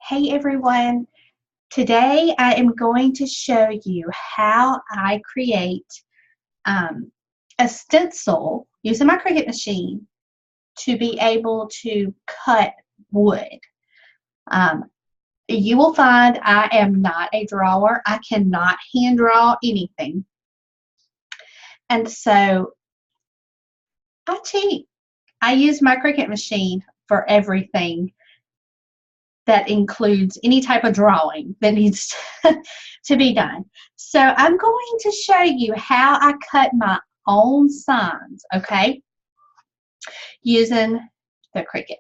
Hey everyone, today I am going to show you how I create a stencil using my Cricut machine to be able to cut wood. Um, you will find I am not a drawer. I cannot hand draw anything. And so I cheat. I use my Cricut machine for everything that includes any type of drawing that needs to be done. So I'm going to show you how I cut my own signs, okay, using the Cricut.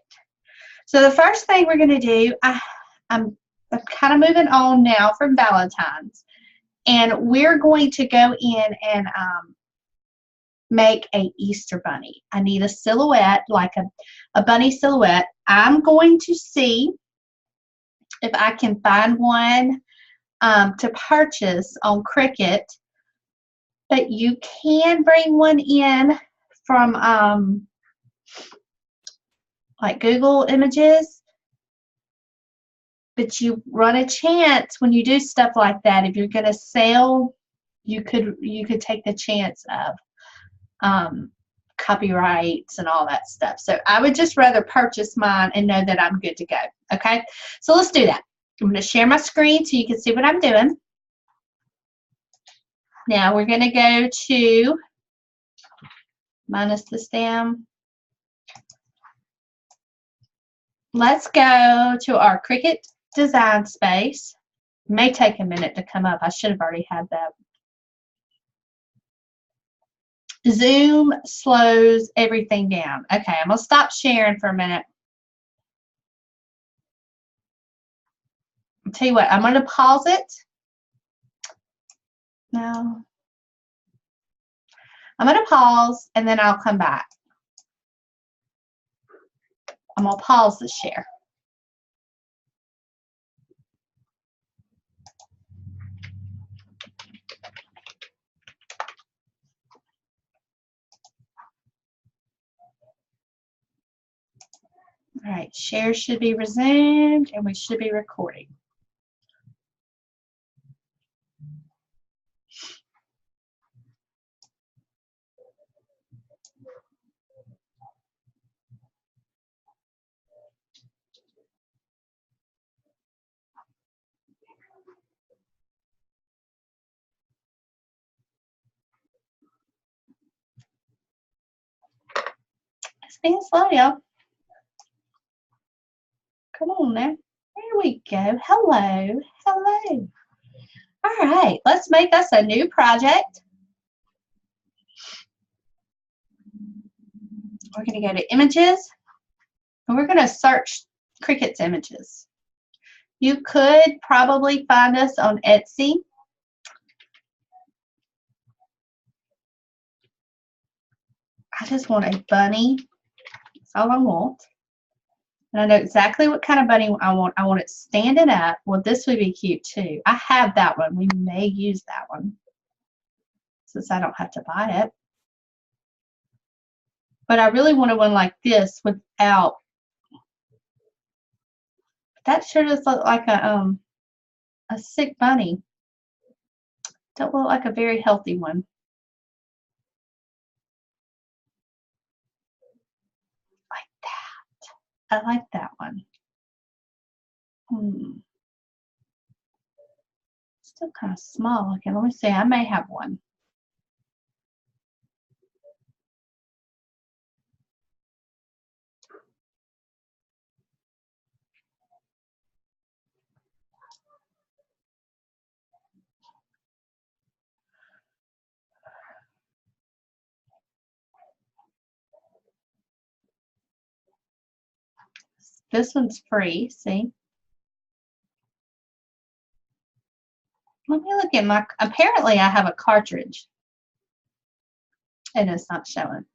So the first thing we're going to do, I'm kind of moving on now from Valentine's, and we're going to go in and make a Easter bunny. I need a silhouette, like a bunny silhouette. I'm going to see if I can find one to purchase on Cricut, but you can bring one in from like Google Images, but you run a chance when you do stuff like that, if you're going to sell, you could take the chance of copyrights and all that stuff. So I would just rather purchase mine and know that I'm good to go. Okay, so let's do that. I'm going to share my screen so you can see what I'm doing. Now we're going to go to minus this down. Let's go to our Cricut design space. It may take a minute to come up. I should have already had that. Zoom slows everything down. Okay, I'm going to stop sharing for a minute. I'll tell you what, I'm going to pause it. No. I'm going to pause and then I'll come back. I'm going to pause the share. All right, share should be resumed and we should be recording. It's being slow, y'all. Come on now. There we go. Hello. Hello. All right, let's make us a new project. We're going to go to Images, and we're going to search Cricut's images. You could probably find us on Etsy. I just want a bunny. That's all I want. And I know exactly what kind of bunny I want. I want it standing up. Well, this would be cute too. I have that one. We may use that one since I don't have to buy it. But I really wanted one like this without. That sure does look like a sick bunny. Don't look like a very healthy one. Like that. I like that one. Still kind of small. Okay, let me see. I may have one. This one's free, see? Let me look at my, apparently I have a cartridge. And it's not showing.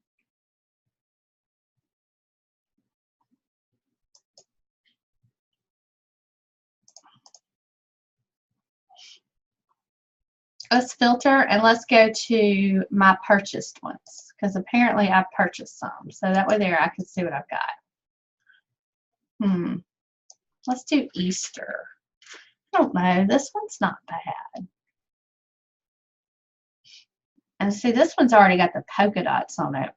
Let's filter and let's go to my purchased ones because apparently I purchased some. So that way there I can see what I've got. Let's do Easter. I don't know. This one's not bad. And see, this one's already got the polka dots on it.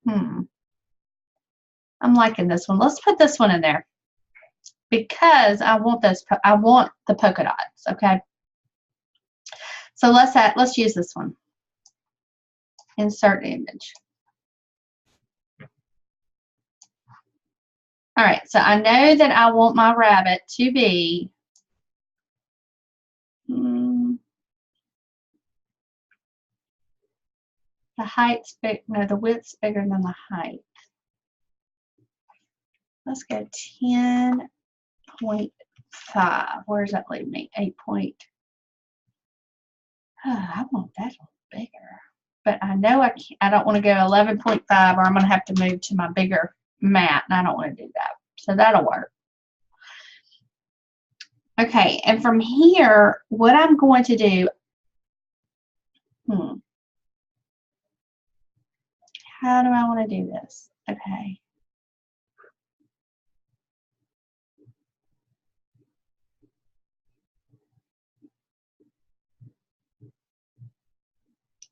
I'm liking this one. Let's put this one in there because I want this. I want the polka dots. Okay. So let's use this one. Insert image. All right. So I know that I want my rabbit to be. The height's big. No, the width's bigger than the height. Let's go 10.5. Where does that leave me? 8 point. Oh, I want that a little bigger. But I know I can't. I don't want to go 11.5 or I'm going to have to move to my bigger mat, and I don't want to do that. So that'll work. Okay, and from here, what I'm going to do, how do I want to do this? Okay.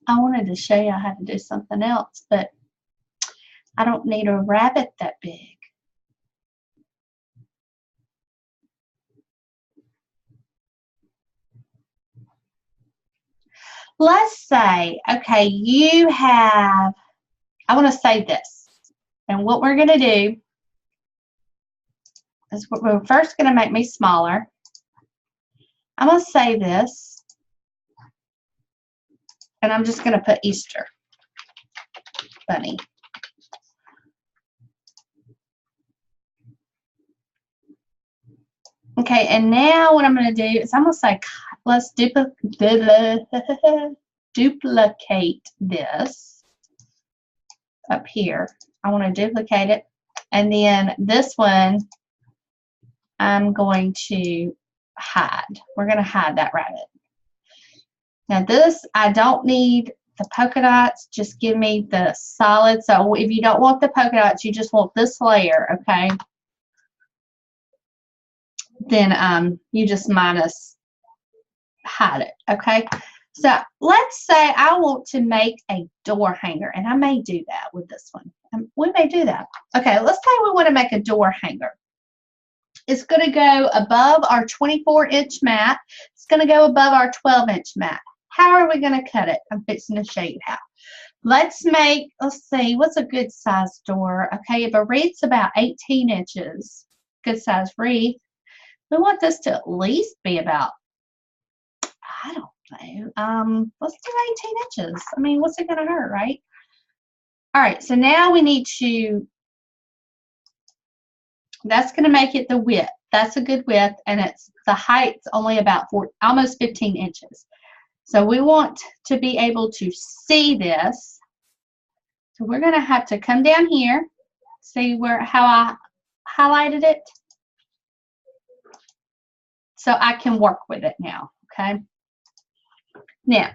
I wanted to show you how to do something else, but I don't need a rabbit that big. Let's say, okay, you have, I want to save this. And what we're going to do is we're first going to make me smaller. I'm going to save this. And I'm just going to put Easter Bunny. Okay, and now what I'm going to do is I'm going to say, let's duplicate this up here. I want to duplicate it. And then this one, I'm going to hide. We're going to hide that rabbit. Now this, I don't need the polka dots. Just give me the solid. So if you don't want the polka dots, you just want this layer, okay? Then you just minus hide it, okay? So let's say I want to make a door hanger, and I may do that with this one. We may do that. Okay, let's say we want to make a door hanger. It's going to go above our 24-inch mat. It's going to go above our 12-inch mat. How are we going to cut it? I'm fixing to show you how. Let's see, what's a good size door? Okay, if a wreath's about 18 inches, good size wreath, we want this to at least be about, I don't know, let's do 18 inches. I mean, what's it going to hurt, right? All right, so now we need to, that's going to make it the width. That's a good width, and it's the height's only about almost 15 inches. So we want to be able to see this. So we're going to have to come down here, see how I highlighted it, so I can work with it now, okay? Now,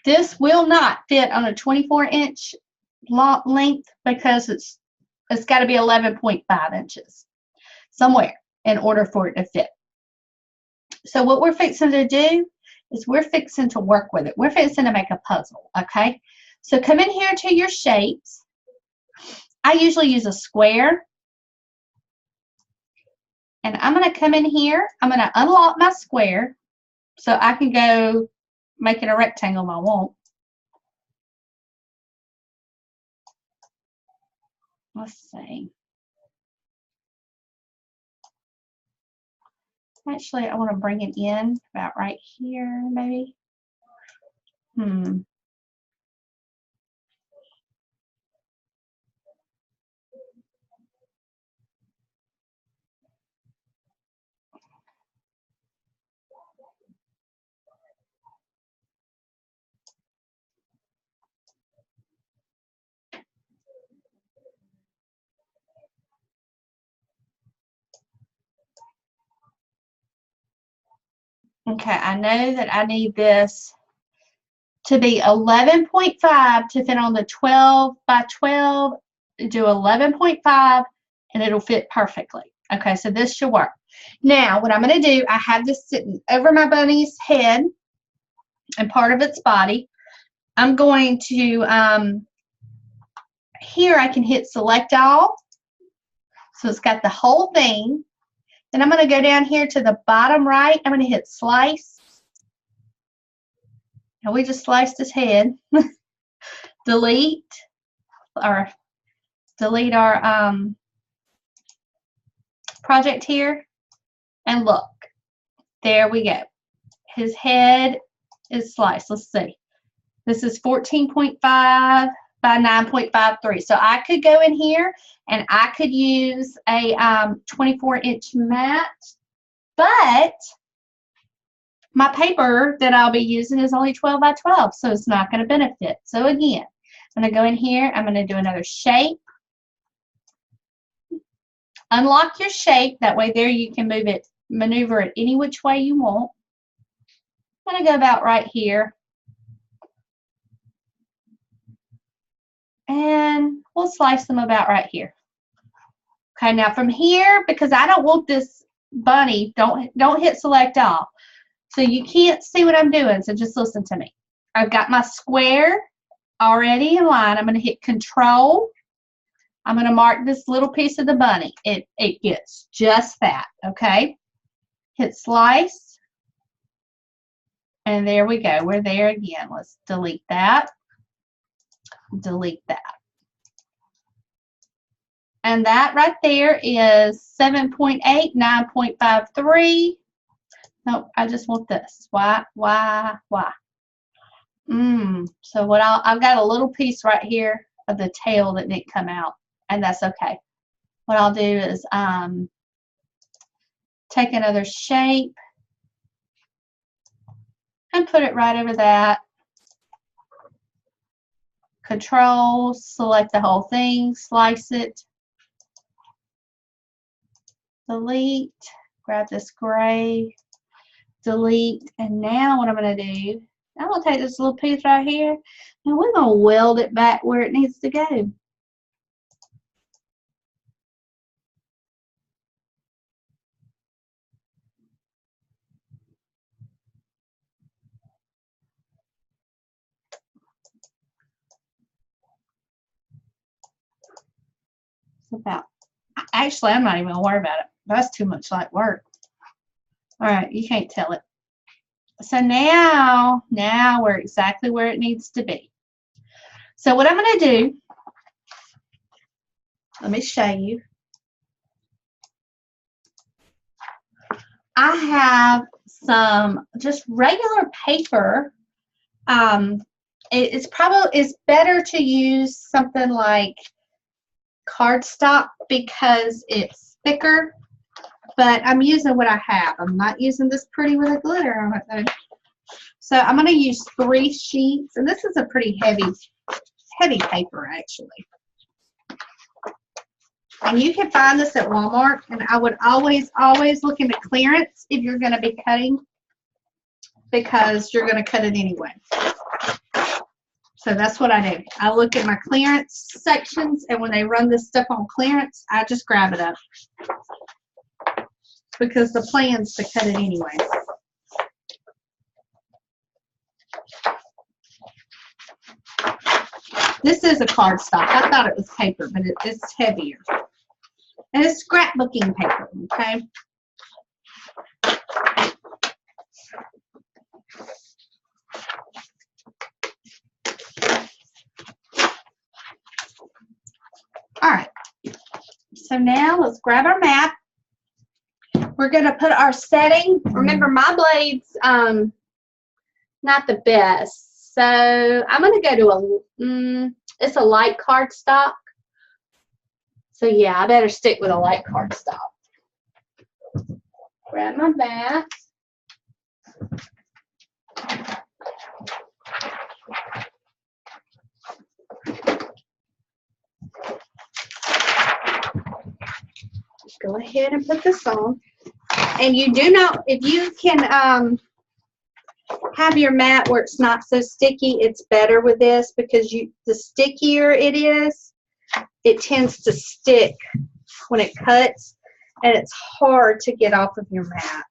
this will not fit on a 24-inch length because it's got to be 11.5 inches somewhere in order for it to fit. So what we're fixing to do is we're fixing to work with it. We're fixing to make a puzzle, okay? So come in here to your shapes. I usually use a square. And I'm going to come in here. I'm going to unlock my square so I can go make it a rectangle if I want. Let's see. Actually, I want to bring it in about right here, maybe. Okay, I know that I need this to be 11.5 to fit on the 12 by 12 do 11.5 and it'll fit perfectly. Okay, so this should work. Now, what I'm going to do, I have this sitting over my bunny's head and part of its body. I'm going to, here I can hit select all. So it's got the whole thing. Then I'm going to go down here to the bottom right. I'm going to hit slice. And we just sliced his head. Delete our project here. And look, there we go. His head is sliced. Let's see. This is 14.5 by 9.53. So I could go in here and I could use a 24-inch mat, but my paper that I'll be using is only 12 by 12, so it's not going to benefit. So again, I'm going to go in here. I'm going to do another shape. Unlock your shape. That way there you can move it, maneuver it any which way you want. I'm going to go about right here. And we'll slice them about right here. Okay, now from here, because I don't want this bunny, don't hit select all. So you can't see what I'm doing, so just listen to me. I've got my square already in line. I'm going to hit control. I'm going to mark this little piece of the bunny. It gets just that, okay? Hit slice. And there we go. We're there again. Let's delete that. Delete that. And that right there is 7.8, 9.53. No, I just want this. Why? So what I've got a little piece right here of the tail that didn't come out, and that's okay. What I'll do is take another shape and put it right over that. Control, select the whole thing, slice it, delete, grab this gray, delete, and now what I'm going to do, I'm going to take this little piece right here and we're going to weld it back where it needs to go. About, actually, I'm not even gonna worry about it. That's too much like work. All right, you can't tell it. So now we're exactly where it needs to be. So what I'm gonna do, let me show you. I have some just regular paper. It's better to use something like cardstock because it's thicker, but I'm using what I have. I'm not using this pretty with a glitter on it though. So I'm going to use 3 sheets, and this is a pretty heavy paper actually. And you can find this at Walmart, and I would always look into clearance if you're going to be cutting, because you're going to cut it anyway. So that's what I do. I look at my clearance sections, and when they run this stuff on clearance, I just grab it up. Because the plan's to cut it anyway. This is a cardstock. I thought it was paper, but it's heavier. And it's scrapbooking paper, okay? All right, so now let's grab our mat. We're going to put our setting. Remember, my blade's not the best, so I'm going to go to it's a light cardstock. So yeah, I better stick with a light cardstock. Grab my mat. Go ahead and put this on. And you do not, if you can have your mat where it's not so sticky, it's better with this, because the stickier it is, it tends to stick when it cuts, and it's hard to get off of your mat.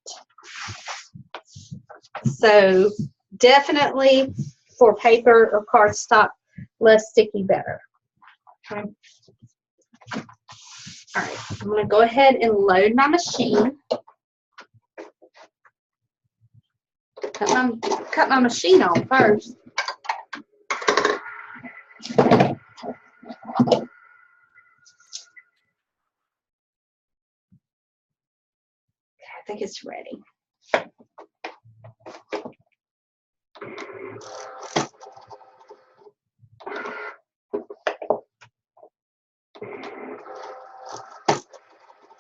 So definitely for paper or cardstock, less sticky, better. Okay. All right, I'm going to go ahead and load my machine. Cut my machine on first. Okay, I think it's ready.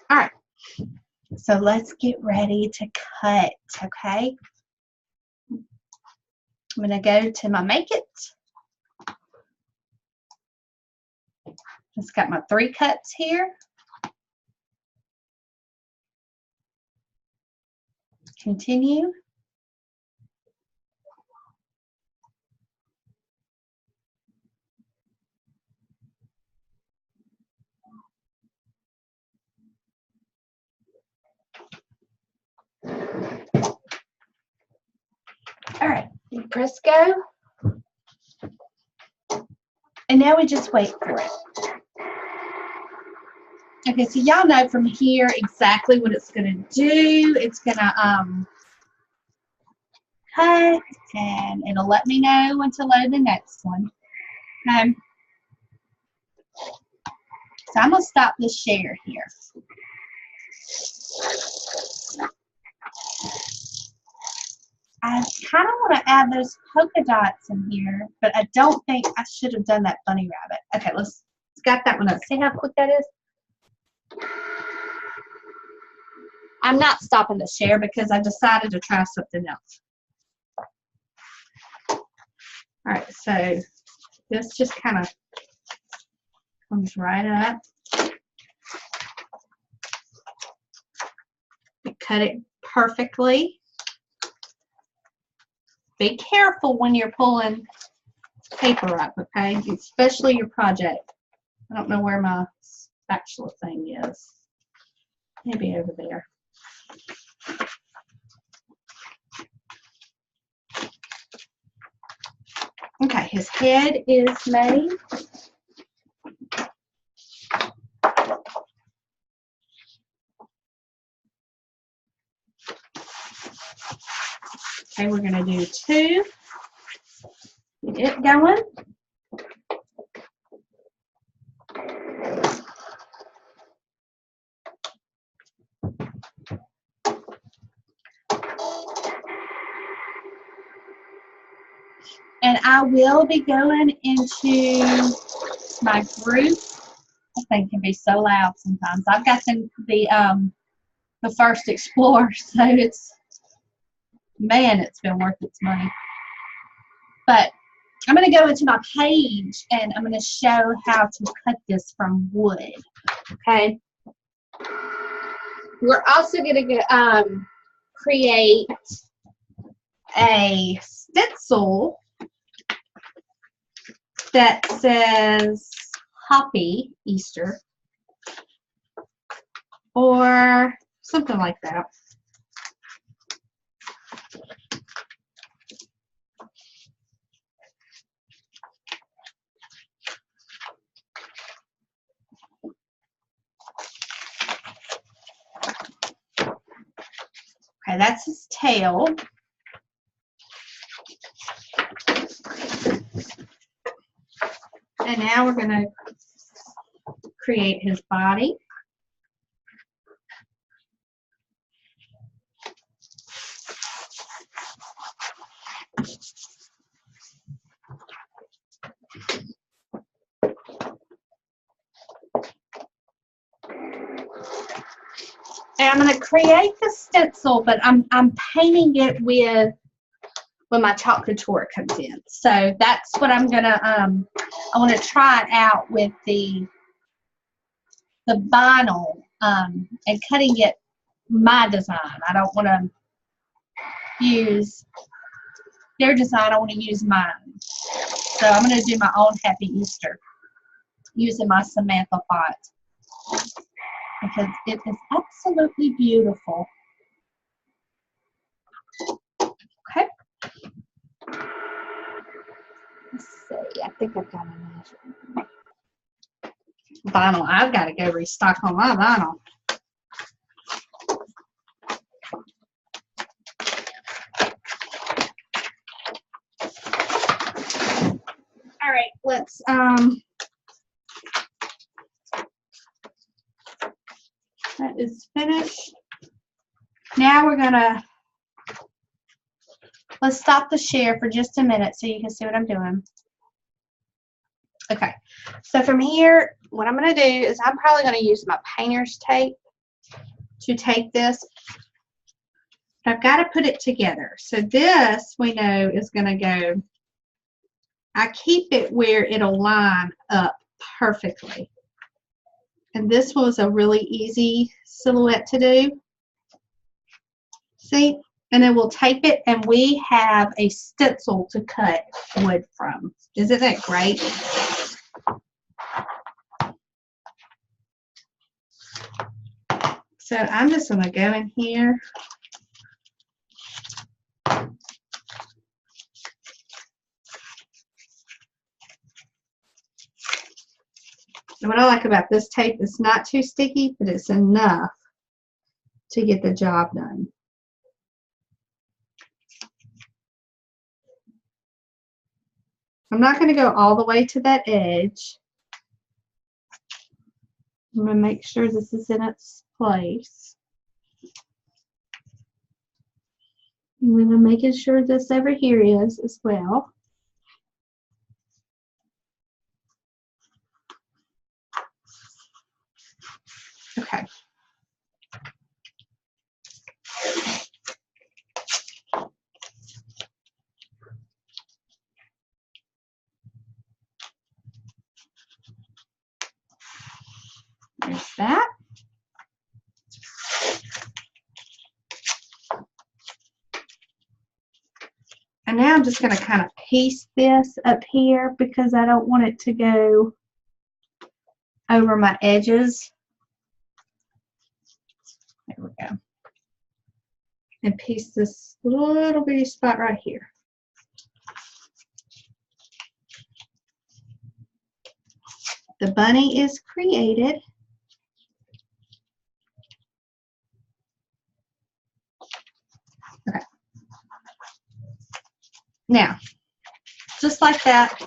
All right, so let's get ready to cut, okay? I'm going to go to my Make It. Just got my 3 cuts here. Continue. All right, you press go. And now we just wait for it. Okay, so y'all know from here exactly what it's going to do. It's going to cut, and it'll let me know when to load the next one. Okay. So I'm going to stop the share here. I kind of want to add those polka dots in here, but I don't think I should have done that bunny rabbit. Okay, let's got that one up. See how quick that is? I'm not stopping the share because I've decided to try something else. All right, so this just kind of comes right up. You cut it perfectly. Be careful when you're pulling paper up, okay? Especially your project. I don't know where my spatula thing is. Maybe over there. Okay, his head is made. Okay, we're going to do 2. Get it going. And I will be going into my group. This thing can be so loud sometimes. I've got the first Explorer, so it's been worth its money. But I'm going to go into my page and I'm going to show how to cut this from wood. Okay. We're also going to create a stencil that says Happy Easter or something like that. Okay, that's his tail. And now we're going to create his body. And I'm going to create the stencil, but I'm painting it with when my chalk couture comes in. So that's what I'm going to, I want to try it out with the vinyl and cutting it my design. I don't want to use their design. I want to use mine. So I'm going to do my own Happy Easter. using my Samantha font because it is absolutely beautiful. Okay. Let's see. I think I've got enough vinyl. I've got to go restock on my vinyl. All right, let's that is finished. Now we're gonna let's stop the share for just a minute so you can see what I'm doing. Okay, so from here, what I'm gonna do is I'm probably gonna use my painter's tape to take this. I've got to put it together. So this we know is gonna go. I keep it where it'll line up perfectly. And this was a really easy silhouette to do. See? And then we'll tape it, and we have a stencil to cut wood from. Isn't that great? So I'm just going to go in here. And what I like about this tape, it's not too sticky, but it's enough to get the job done. I'm not going to go all the way to that edge. I'm going to make sure this is in its place. And then I'm making sure this over here is as well. Okay. There's that. And now I'm just going to kind of piece this up here because I don't want it to go over my edges. There we go. And piece this little bitty spot right here. The bunny is created. Okay. Now, just like that,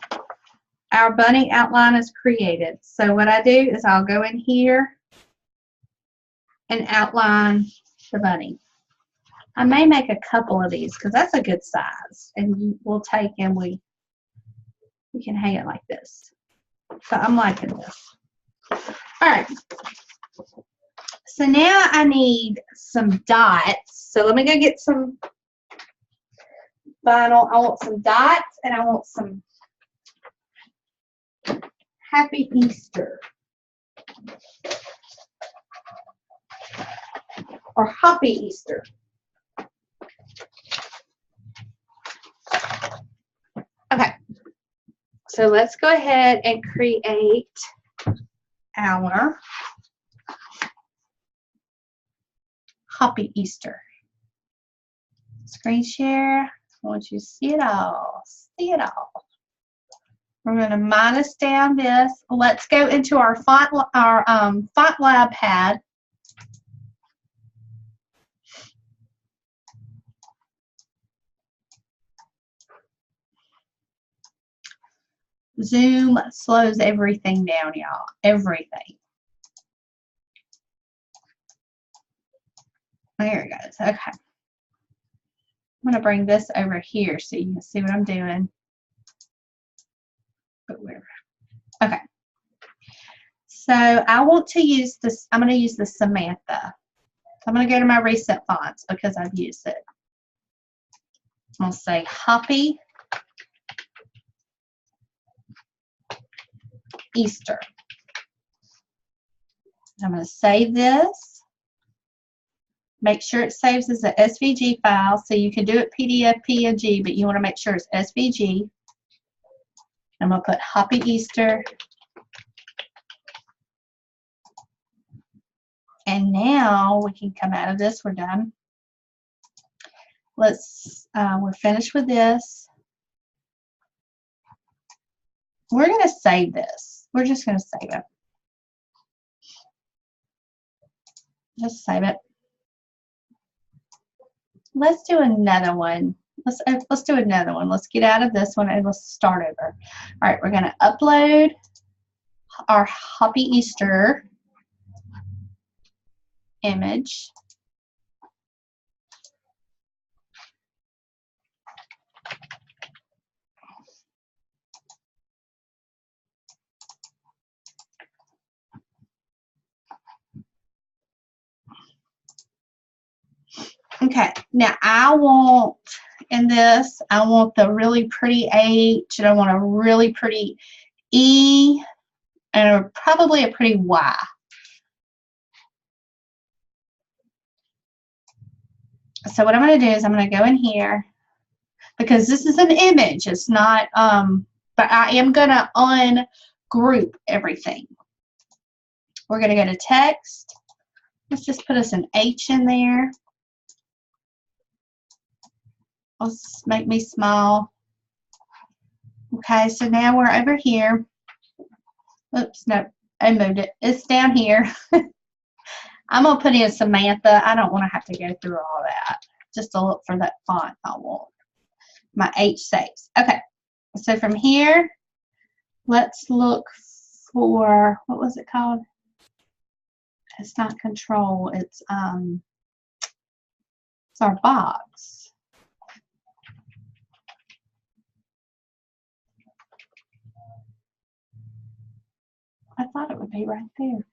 our bunny outline is created. So what I do is I'll go in here and outline the bunny. I may make a couple of these because that's a good size. And we'll take and we can hang it like this. So I'm liking this. All right. So now I need some dots. So let me go get some vinyl. I want some dots and I want some Happy Easter. Or Happy Easter. Okay. So let's go ahead and create our Happy Easter. Screen share. I want you to see it all. See it all. We're going to minus down this. Let's go into our font lab pad. Zoom slows everything down, y'all. Everything. There it goes. Okay. I'm going to bring this over here so you can see what I'm doing. But where? Okay. So I want to use this. I'm going to use the Samantha. So I'm going to go to my recent fonts because I've used it. I'm going to say Happy Easter. I'm going to save this. Make sure it saves as a SVG file. So you can do it PDF, PNG, but you want to make sure it's SVG. I'm going to put Happy Easter And now we can come out of this. We're done. We're finished with this. We're going to save this. We're just going to save it. Just save it. Let's do another one. Let's do another one. Let's get out of this one and let's start over. All right, we're going to upload our Happy Easter image. Okay, now I want, in this, I want the really pretty H, and I want a really pretty E, and probably a pretty Y. So what I'm going to do is I'm going to go in here, because this is an image, it's not, but I am going to ungroup everything. We're going to go to text. Let's just put us an H in there. Let's make me small. Okay, so now we're over here. Oops, no, I moved it. It's down here. I'm going to put in Samantha. I don't want to have to go through all that. Just to look for that font I want. My H saves. Okay, so from here, let's look for, what was it called? It's not control, it's our box. I thought it would be right there.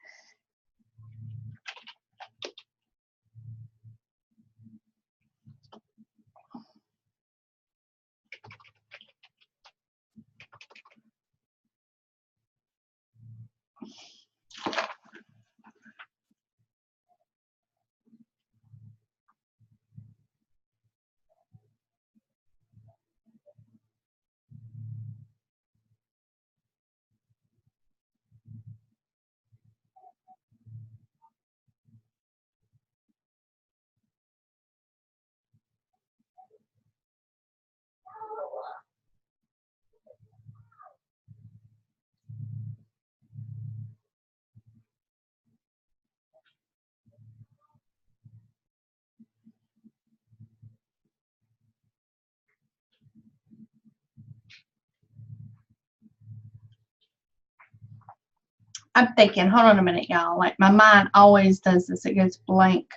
I'm thinking, hold on a minute, y'all. Like, my mind always does this. It goes blank.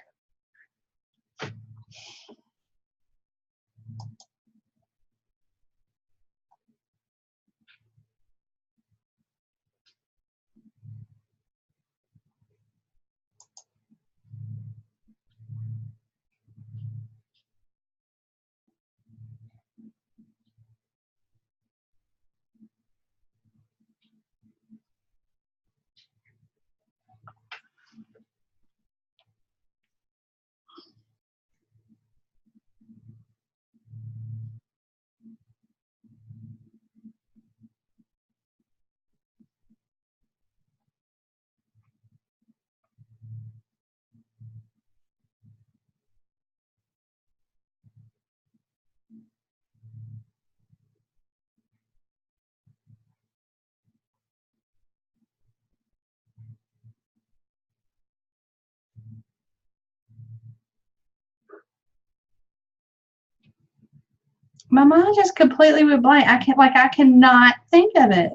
My mind just completely went blank. I cannot think of it.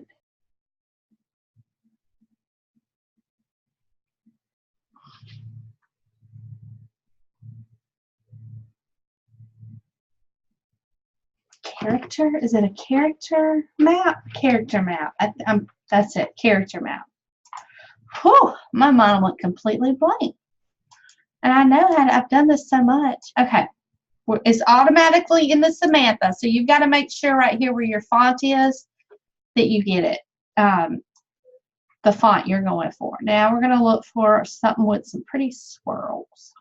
Character? Is it a character map? Character map. That's it. Character map. Whew, my mind went completely blank. And I know I've done this so much. Okay. It's automatically in the Samantha. So you've got to make sure right here where your font is that you get it. The font you're going for. Now we're going to look for something with some pretty swirls.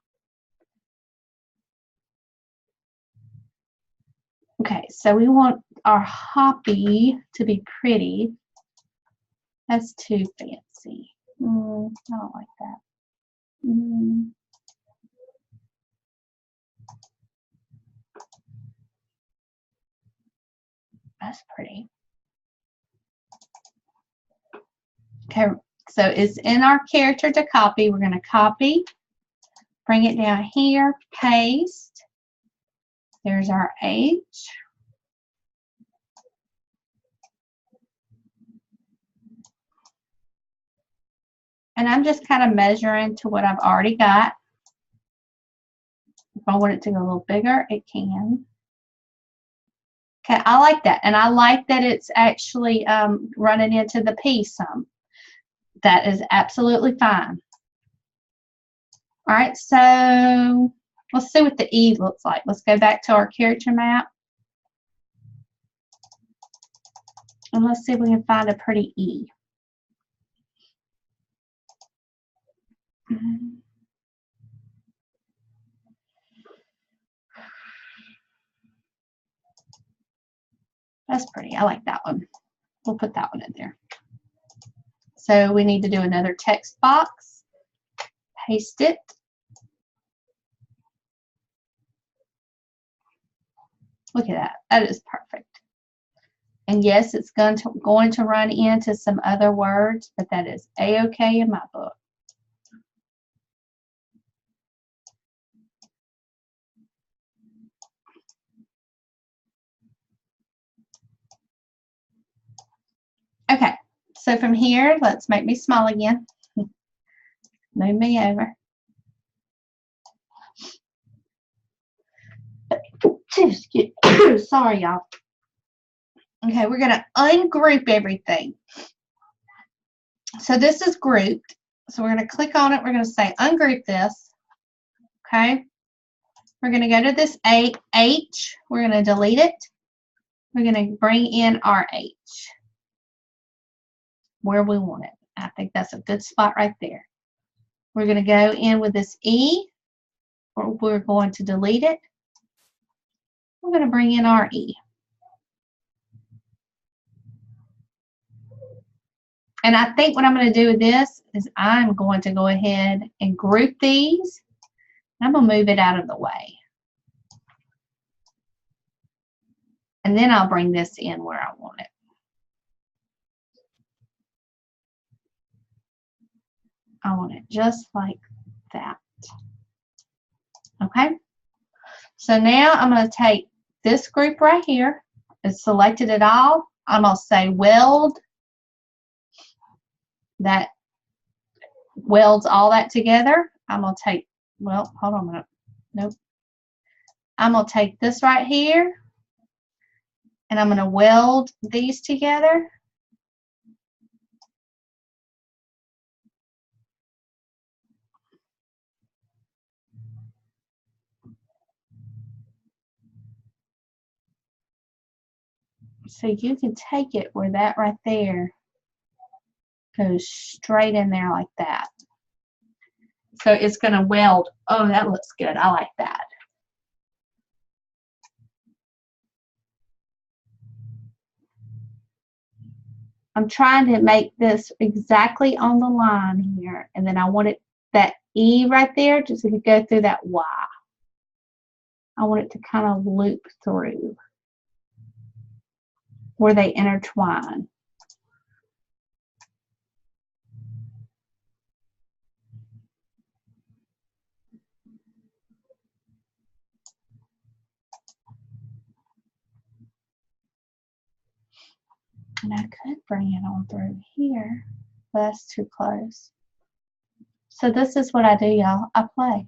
Okay, so we want our Hoppy to be pretty. That's too fancy. I don't like that. Mm. That's pretty. Okay, so it's in our character to copy. We're going to copy, bring it down here, paste. There's our H. And I'm just kind of measuring to what I've already got. If I want it to go a little bigger, it can. Okay, I like that. And I like that it's actually running into the P some. That is absolutely fine. All right, so let's see what the E looks like. Let's go back to our character map. And let's see if we can find a pretty E. That's pretty. I like that one. We'll put that one in there. So we need to do another text box. Paste it. Look at that. That is perfect. And yes, it's going to run into some other words, but that is A-okay in my book. Okay, so from here, let's make me small again. Move me over. Sorry, y'all. Okay, we're going to ungroup everything. So this is grouped. So we're going to click on it. We're going to say ungroup this. Okay. We're going to go to this H. We're going to delete it. We're going to bring in our H where we want it. I think that's a good spot right there. We're going to go in with this E. We're going to delete it. We're going to bring in our E. And I think what I'm going to do with this is I'm going to go ahead and group these. I'm going to move it out of the way. And then I'll bring this in where I want it. I want it just like that. Okay? So now I'm going to take this group right here. It's selected it all. I'm going to say weld. That welds all that together. I'm going to take, well, hold on a minute. Nope. I'm going to take this right here. And I'm going to weld these together. So you can take it where that right there goes straight in there like that. So it's going to weld. Oh, that looks good. I like that. I'm trying to make this exactly on the line here. And then I want it, that E right there, just to go through that Y. I want it to kind of loop through where they intertwine. And I could bring it on through here, but that's too close. So this is what I do, y'all. I play.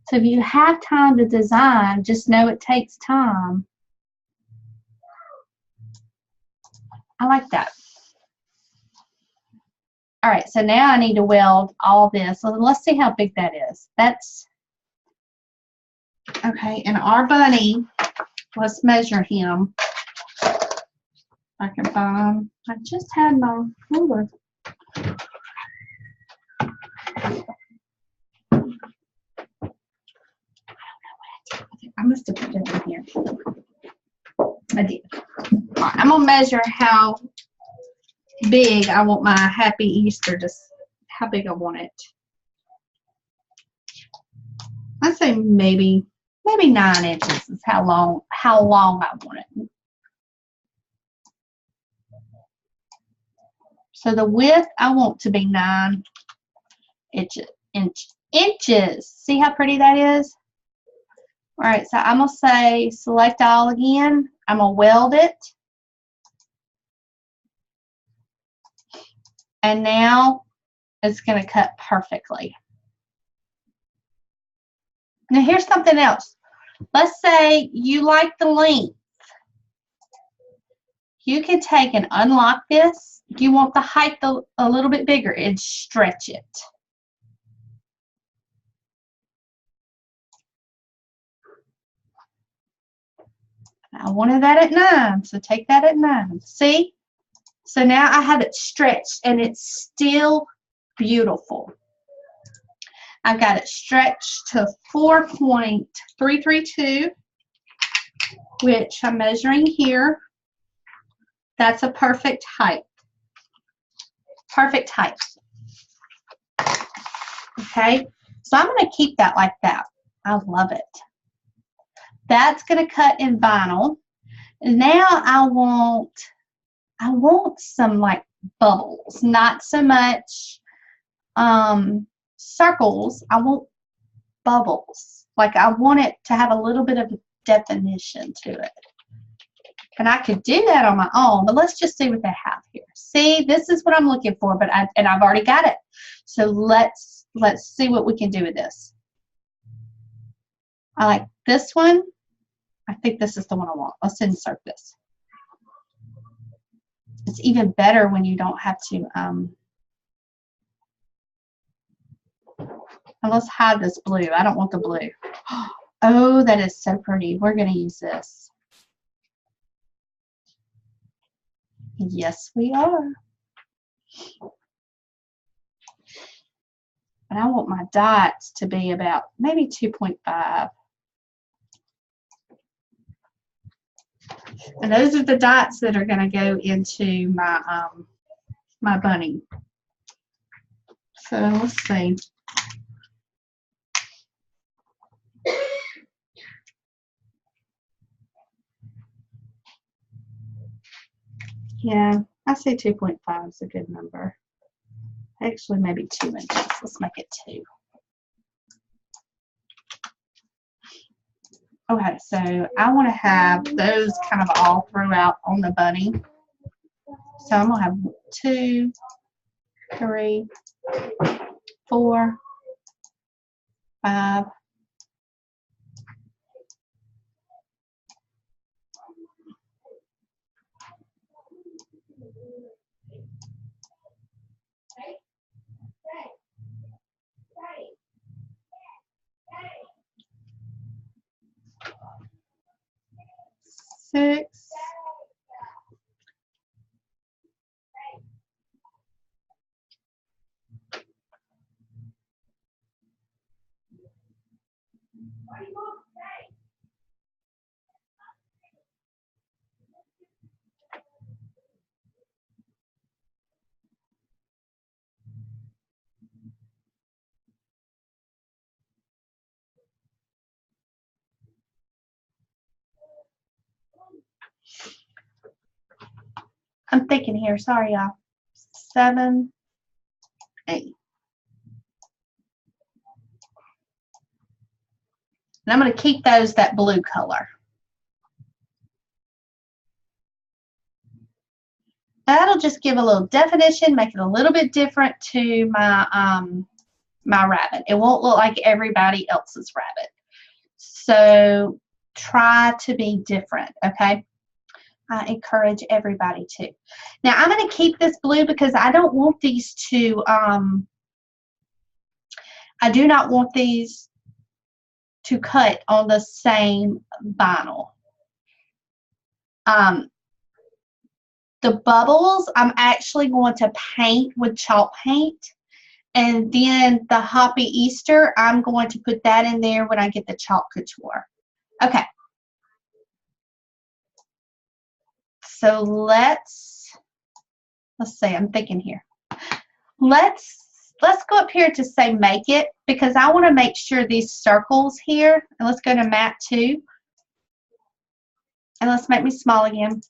So if you have time to design, just know it takes time. I like that. All right, so now I need to weld all this. So let's see how big that is. That's, okay, and our bunny, let's measure him. I can find, I just had my ruler. I must have put it in here. I did. All right, I'm going to measure how big I want my Happy Easter, just how big I want it. I'd say maybe 9 inches is how long I want it. So the width I want to be 9 inches. See how pretty that is? All right, so I'm going to say select all again. I'm going to weld it. And now it's going to cut perfectly. Now here's something else. Let's say you like the length. You can take and unlock this. If you want the height a little bit bigger and stretch it. I wanted that at 9, so take that at 9. See? So now I have it stretched and it's still beautiful. I've got it stretched to 4.332, which I'm measuring here. That's a perfect height. Perfect height. Okay, so I'm going to keep that like that. I love it. That's going to cut in vinyl. And now I want some like bubbles, not so much circles. I want bubbles. Like I want it to have a little bit of definition to it. And I could do that on my own, but let's just see what they have here. See, this is what I'm looking for, but I've already got it. So let's see what we can do with this. I like this one. I think this is the one I want. Let's insert this. It's even better when you don't have to, and let's hide this blue. I don't want the blue. Oh, that is so pretty. We're going to use this. Yes, we are. And I want my dots to be about maybe 2.5. And those are the dots that are going to go into my my bunny. So let's see. Yeah, I say 2.5 is a good number. Actually, maybe 2 inches. Let's make it 2. Okay, so I want to have those kind of all throughout on the bunny. So I'm going to have 2, 3, 4, 5. 6. 'I'm thinking here, sorry y'all. 7, 8. And I'm going to keep those that blue color. That'll just give a little definition, make it a little bit different to my my rabbit. It won't look like everybody else's rabbit. So try to be different, okay? I encourage everybody to. Now I'm going to keep this blue because I don't want these to, I do not want these to cut on the same vinyl. The bubbles I'm actually going to paint with chalk paint, and then the Happy Easter I'm going to put that in there when I get the chalk couture. Okay. So let's see, I'm thinking here. Let's let's go up here to say make it, because I want to make sure these circles here, and let's go to mat 2, and let's make me small again.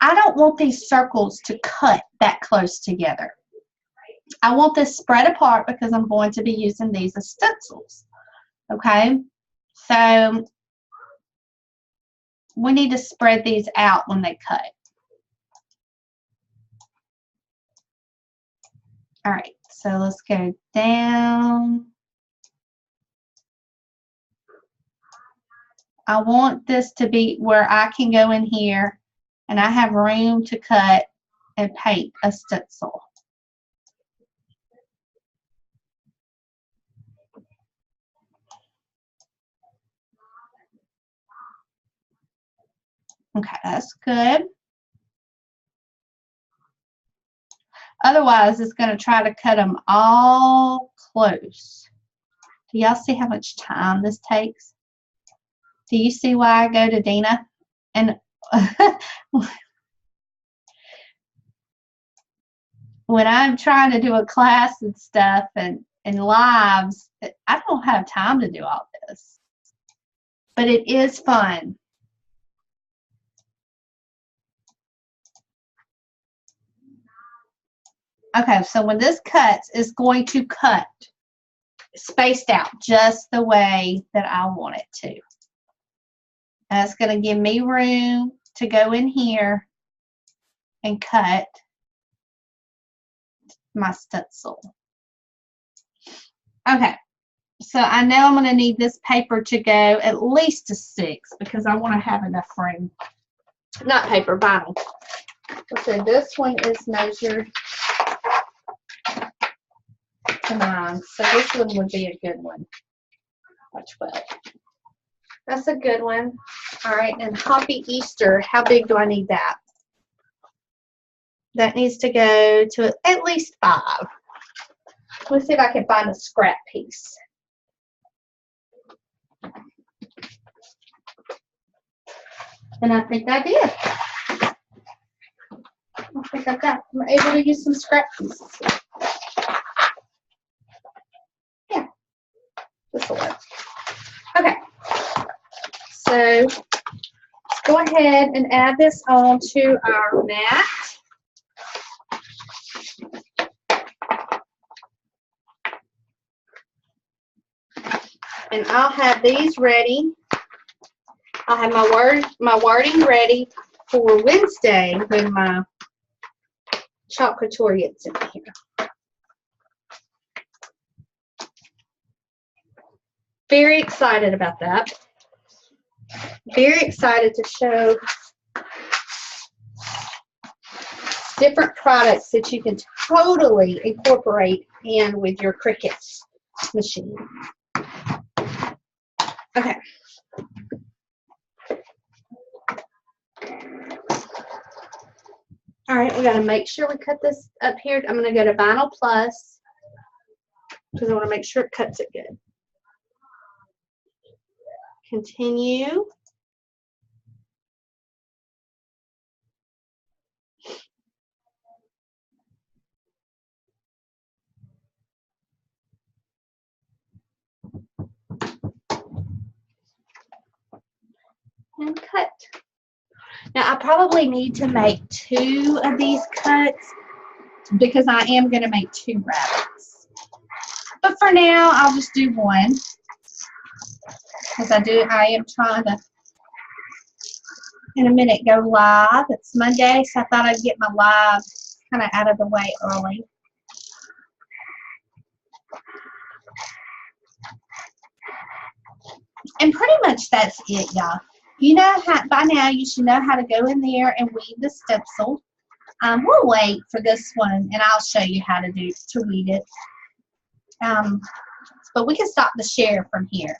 I don't want these circles to cut that close together. I want this spread apart because I'm going to be using these as stencils. Okay, so we need to spread these out when they cut. All right, so let's go down. I want this to be where I can go in here and I have room to cut and paint a stencil. Okay, that's good. Otherwise, it's going to try to cut them all close. Do y'all see how much time this takes? Do you see why I go to Dina? And when I'm trying to do a class and stuff and lives, I don't have time to do all this. But it is fun. Okay, so when this cuts, it's going to cut spaced out just the way that I want it to. That's going to give me room to go in here and cut my stencil. Okay, so I know I'm going to need this paper to go at least to 6 because I want to have enough room. Not paper, vinyl. So this one is measured to 9, so this one would be a good one. 12. That's a good one. All right, and Happy Easter, how big do I need that? That needs to go to at least 5. Let's see if I can find a scrap piece. And I think I did. I think I'm able to use some scrap pieces. Yeah, this will work. Okay, so let's go ahead and add this on to our mat. And I'll have these ready. I'll have my wording ready for Wednesday when my chocolate tour gets in here. Very excited about that. Very excited to show different products that you can totally incorporate in with your Cricut machine. Okay. All right, we got to make sure we cut this up here. I'm going to go to Vinyl Plus because I want to make sure it cuts it good. Continue. And cut. Now I probably need to make 2 of these cuts because I am going to make 2 rabbits. But for now, I'll just do 1 because I am trying to, in a minute, go live. It's Monday, so I thought I'd get my live kind of out of the way early. And pretty much that's it, y'all. You know how, by now you should know how to go in there and weed the stencil. We'll wait for this one and I'll show you how to weed it. But we can stop the share from here.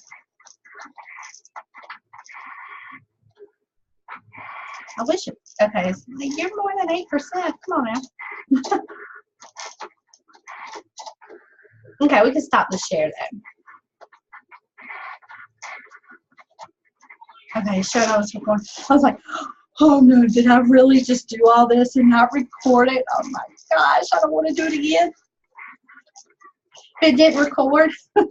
I wish it, okay, you're more than 8%. Come on now. Okay, we can stop the share though. Okay, showed I was recording. I was like, oh no, did I really just do all this and not record it? Oh my gosh, I don't want to do it again. It didn't record. I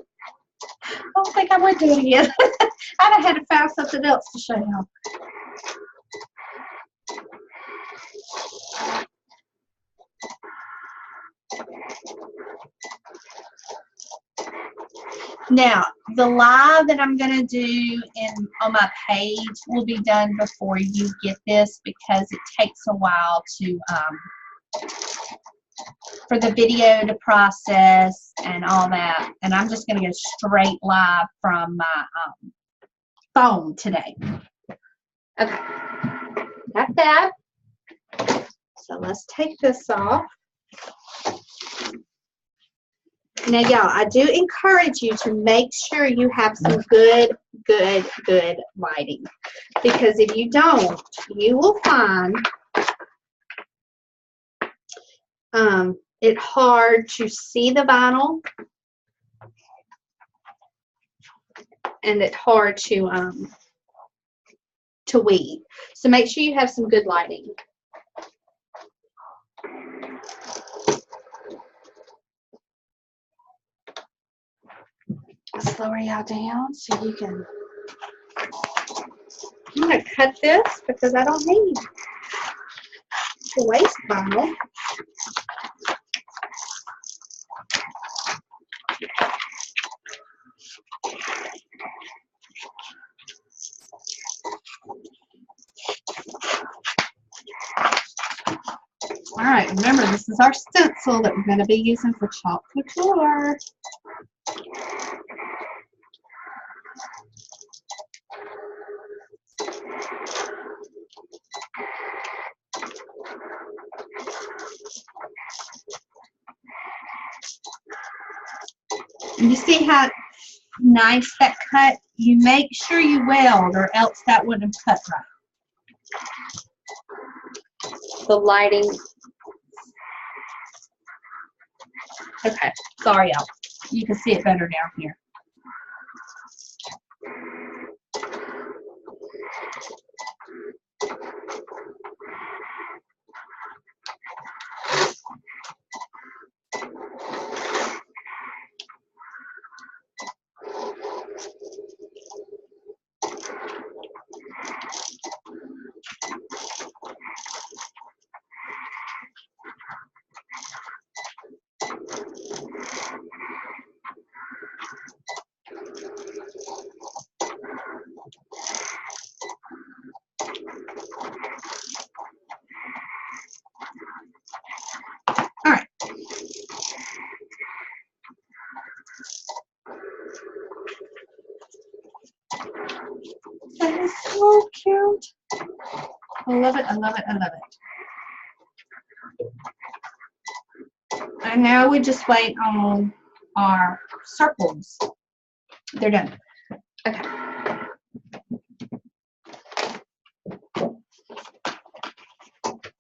don't think I would do it again. I'd have had to find something else to show you. Now, the live that I'm going to do on my page will be done before you get this because it takes a while to for the video to process and all that. And I'm just going to go straight live from my phone today. Okay, got that. So let's take this off. Now, y'all, I do encourage you to make sure you have some good lighting. Because if you don't, you will find it hard to see the vinyl. And it's hard to weed. So make sure you have some good lighting. Slower y'all down so you can. I'm going to cut this because I don't need the waste vinyl. All right, remember this is our stencil that we're going to be using for chalk couture. And you see how nice that cut? You make sure you weld or else that wouldn't cut right. The lighting. Okay, sorry y'all. You can see it better down here. All right. That is so cute. I love it, I love it, I love it. And now we just wait on our circles. They're done. Okay.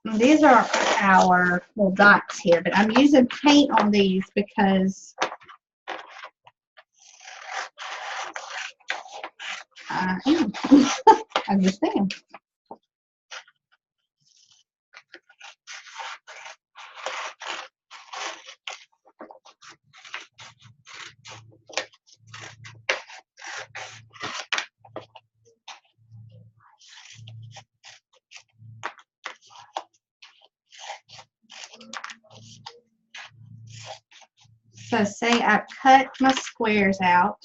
And these are our little dots here, but I'm using paint on these because I am. I just am. So say I cut my squares out.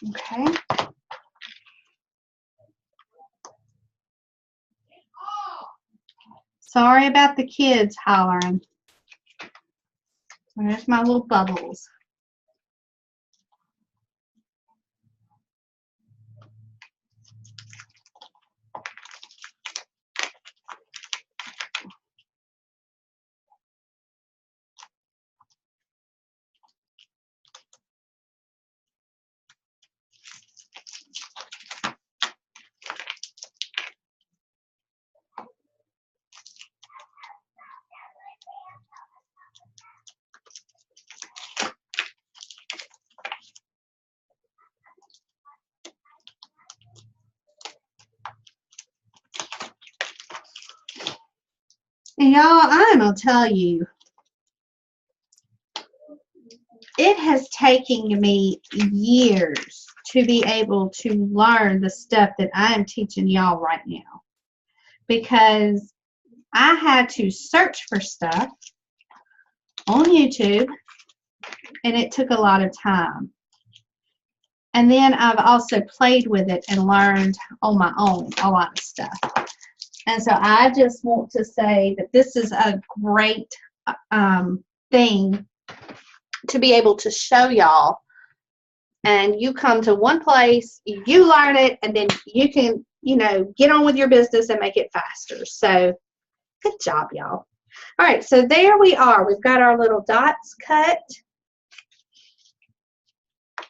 Okay. Sorry about the kids hollering. There's my little bubbles. And y'all, I'm going to tell you, it has taken me years to be able to learn the stuff that I am teaching y'all right now. Because I had to search for stuff on YouTube, and it took a lot of time. And then I've also played with it and learned on my own a lot of stuff. And so I just want to say that this is a great thing to be able to show y'all. And you come to one place, you learn it, and then you can, you know, get on with your business and make it faster. So good job, y'all. All right, so there we are. We've got our little dots cut.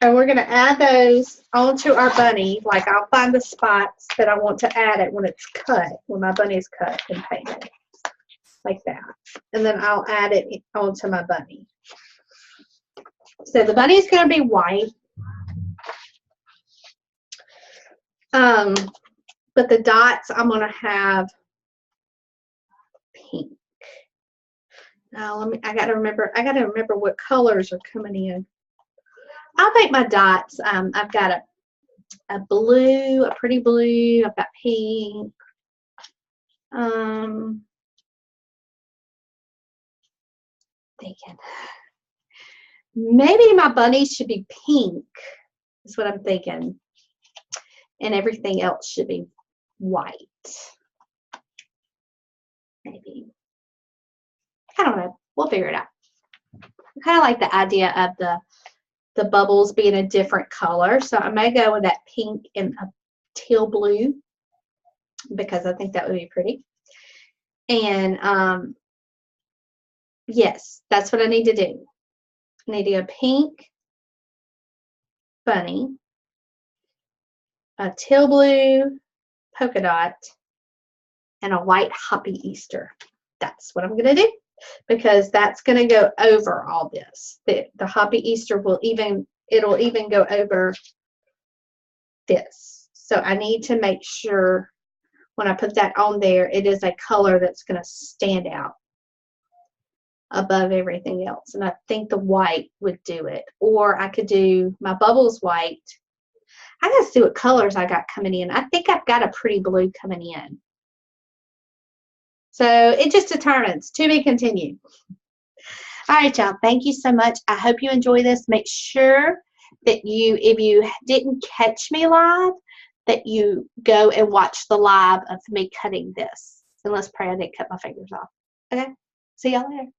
And we're going to add those onto our bunny. Like, I'll find the spots that I want to add it when it's cut, when my bunny is cut and painted. Like that. And then I'll add it onto my bunny. So the bunny is going to be white. But the dots I'm going to have pink. Now I got to remember what colors are coming in. I'll make my dots. I've got a blue, a pretty blue. I've got pink. Thinking maybe my bunny should be pink. Is what I'm thinking, and everything else should be white. Maybe. I don't know. We'll figure it out. I kind of like the idea of the bubbles being a different color. So I may go with that pink and a teal blue because I think that would be pretty. And yes, that's what I need to do. I need to go pink bunny, a teal blue polka dot, and a white hoppy Easter. That's what I'm going to do, because that's going to go over all this. The hoppy Easter it'll even go over this. So I need to make sure when I put that on there, it is a color that's going to stand out above everything else. And I think the white would do it. Or I could do my bubbles white. I got to see what colors I got coming in. I think I've got a pretty blue coming in. So it just determines. To be continued. All right, y'all. Thank you so much. I hope you enjoy this. Make sure that if you didn't catch me live, that you go and watch the live of me cutting this. And let's pray I didn't cut my fingers off. Okay? See y'all later.